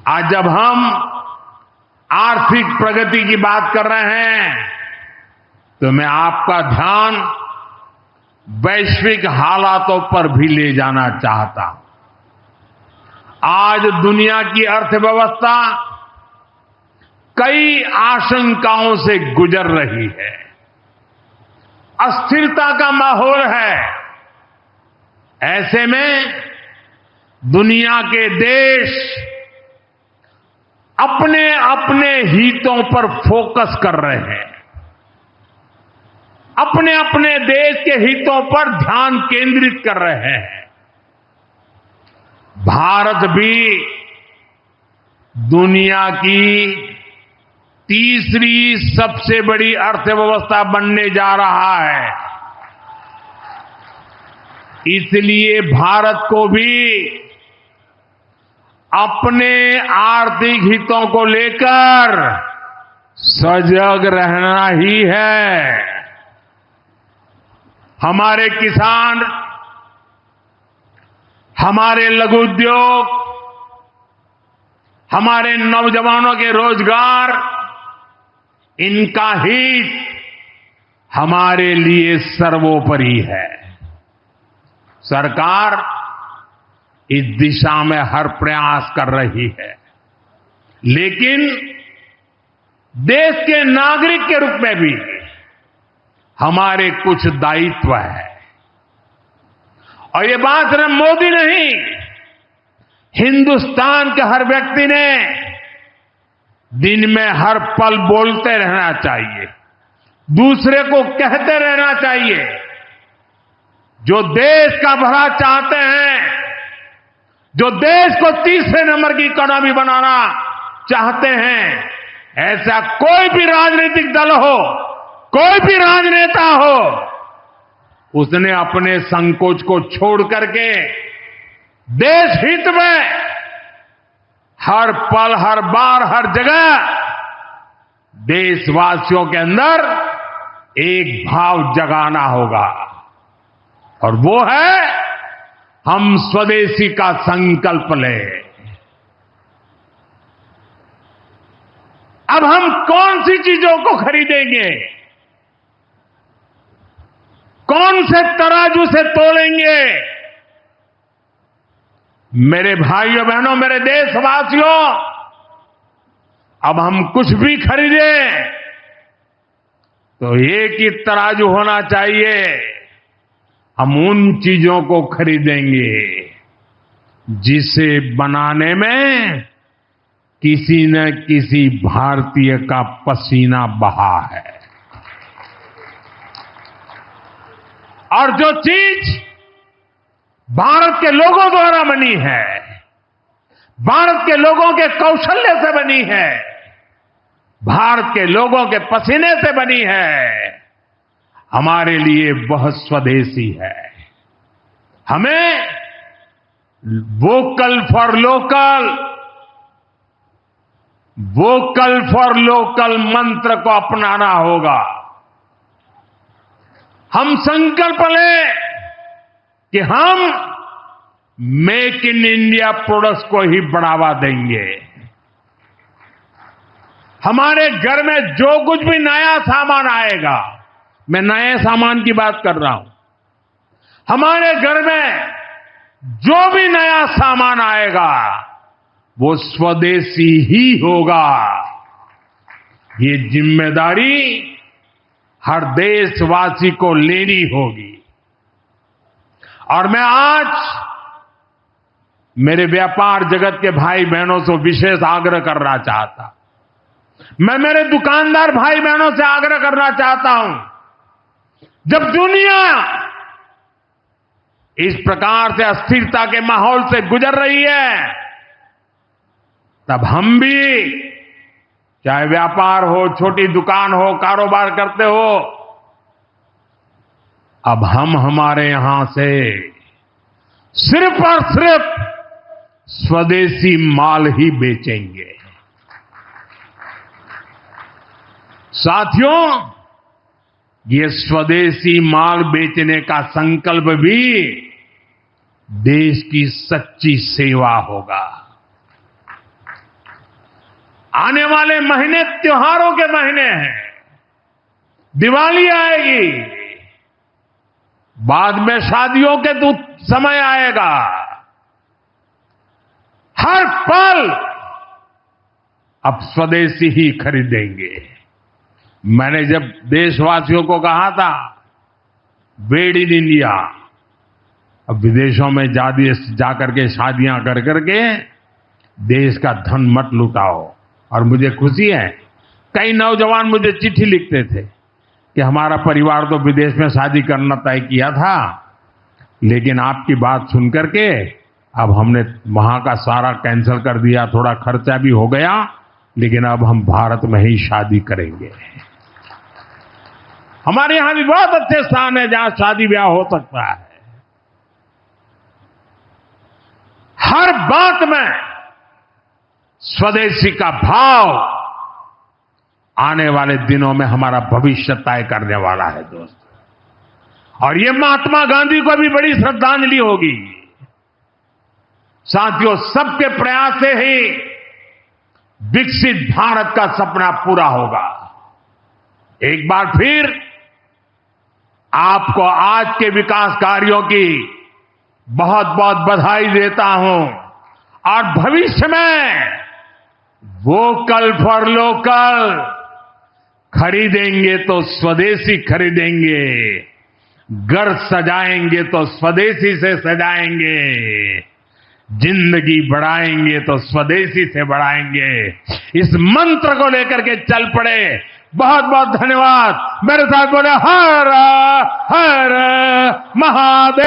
आज जब हम आर्थिक प्रगति की बात कर रहे हैं तो मैं आपका ध्यान वैश्विक हालातों पर भी ले जाना चाहता हूं। आज दुनिया की अर्थव्यवस्था कई आशंकाओं से गुजर रही है। अस्थिरता का माहौल है। ऐसे में दुनिया के देश अपने अपने हितों पर फोकस कर रहे हैं। अपने अपने देश के हितों पर ध्यान केंद्रित कर रहे हैं। भारत भी दुनिया की तीसरी सबसे बड़ी अर्थव्यवस्था बनने जा रहा है। इसलिए भारत को भी अपने आर्थिक हितों को लेकर सजग रहना ही है। हमारे किसान, हमारे लघु उद्योग, हमारे नौजवानों के रोजगार, इनका हित हमारे लिए सर्वोपरि है। सरकार इस दिशा में हर प्रयास कर रही है, लेकिन देश के नागरिक के रूप में भी हमारे कुछ दायित्व है। और ये बात सिर्फ मोदी नहीं, हिंदुस्तान के हर व्यक्ति ने दिन में हर पल बोलते रहना चाहिए, दूसरे को कहते रहना चाहिए। जो देश का भला चाहते हैं, जो देश को तीसरे नंबर की इकोनॉमी बनाना चाहते हैं, ऐसा कोई भी राजनीतिक दल हो, कोई भी राजनेता हो, उसने अपने संकोच को छोड़ करके देश हित में हर पल, हर बार, हर जगह देशवासियों के अंदर एक भाव जगाना होगा, और वो है हम स्वदेशी का संकल्प लें। अब हम कौन सी चीजों को खरीदेंगे, कौन से तराजू से तोलेंगे? मेरे भाइयों बहनों, मेरे देशवासियों, अब हम कुछ भी खरीदें तो एक ही तराजू होना चाहिए। हम उन चीजों को खरीदेंगे जिसे बनाने में किसी न किसी भारतीय का पसीना बहा है। और जो चीज भारत के लोगों द्वारा बनी है, भारत के लोगों के कौशल्य से बनी है, भारत के लोगों के पसीने से बनी है, हमारे लिए वह स्वदेशी है। हमें vocal for local, vocal for local मंत्र को अपनाना होगा। हम संकल्प लें कि हम मेक इन इंडिया प्रोडक्ट्स को ही बढ़ावा देंगे। हमारे घर में जो कुछ भी नया सामान आएगा, मैं नए सामान की बात कर रहा हूं, हमारे घर में जो भी नया सामान आएगा वो स्वदेशी ही होगा। ये जिम्मेदारी हर देशवासी को लेनी होगी। और मैं आज मेरे व्यापार जगत के भाई बहनों से विशेष आग्रह करना चाहता, मैं मेरे दुकानदार भाई बहनों से आग्रह करना चाहता हूं, जब दुनिया इस प्रकार से अस्थिरता के माहौल से गुजर रही है, तब हम भी, चाहे व्यापार हो, छोटी दुकान हो, कारोबार करते हो, अब हम हमारे यहां से सिर्फ और सिर्फ स्वदेशी माल ही बेचेंगे। साथियों, ये स्वदेशी माल बेचने का संकल्प भी देश की सच्ची सेवा होगा। आने वाले महीने त्योहारों के महीने हैं। दिवाली आएगी, बाद में शादियों के समय आएगा। हर पल अब स्वदेशी ही खरीदेंगे। मैंने जब देशवासियों को कहा था मेड इन इंडिया, अब विदेशों में जाकर के शादियां कर करके देश का धन मत लुटाओ। और मुझे खुशी है, कई नौजवान मुझे चिट्ठी लिखते थे कि हमारा परिवार तो विदेश में शादी करना तय किया था, लेकिन आपकी बात सुन करके अब हमने वहां का सारा कैंसिल कर दिया। थोड़ा खर्चा भी हो गया, लेकिन अब हम भारत में ही शादी करेंगे। हमारे यहां भी बहुत अच्छे स्थान है जहां शादी ब्याह हो सकता है। हर बात में स्वदेशी का भाव आने वाले दिनों में हमारा भविष्य तय करने वाला है दोस्तों। और ये महात्मा गांधी को भी बड़ी श्रद्धांजलि होगी। साथियों, सबके प्रयास से ही विकसित भारत का सपना पूरा होगा। एक बार फिर आपको आज के विकास कार्यों की बहुत बहुत बधाई देता हूं। और भविष्य में वोकल फॉर लोकल, खरीदेंगे तो स्वदेशी खरीदेंगे, घर सजाएंगे तो स्वदेशी से सजाएंगे, जिंदगी बढ़ाएंगे तो स्वदेशी से बढ़ाएंगे। इस मंत्र को लेकर के चल पड़े। बहुत बहुत धन्यवाद। मेरे साथ बोले हर हर महादेव।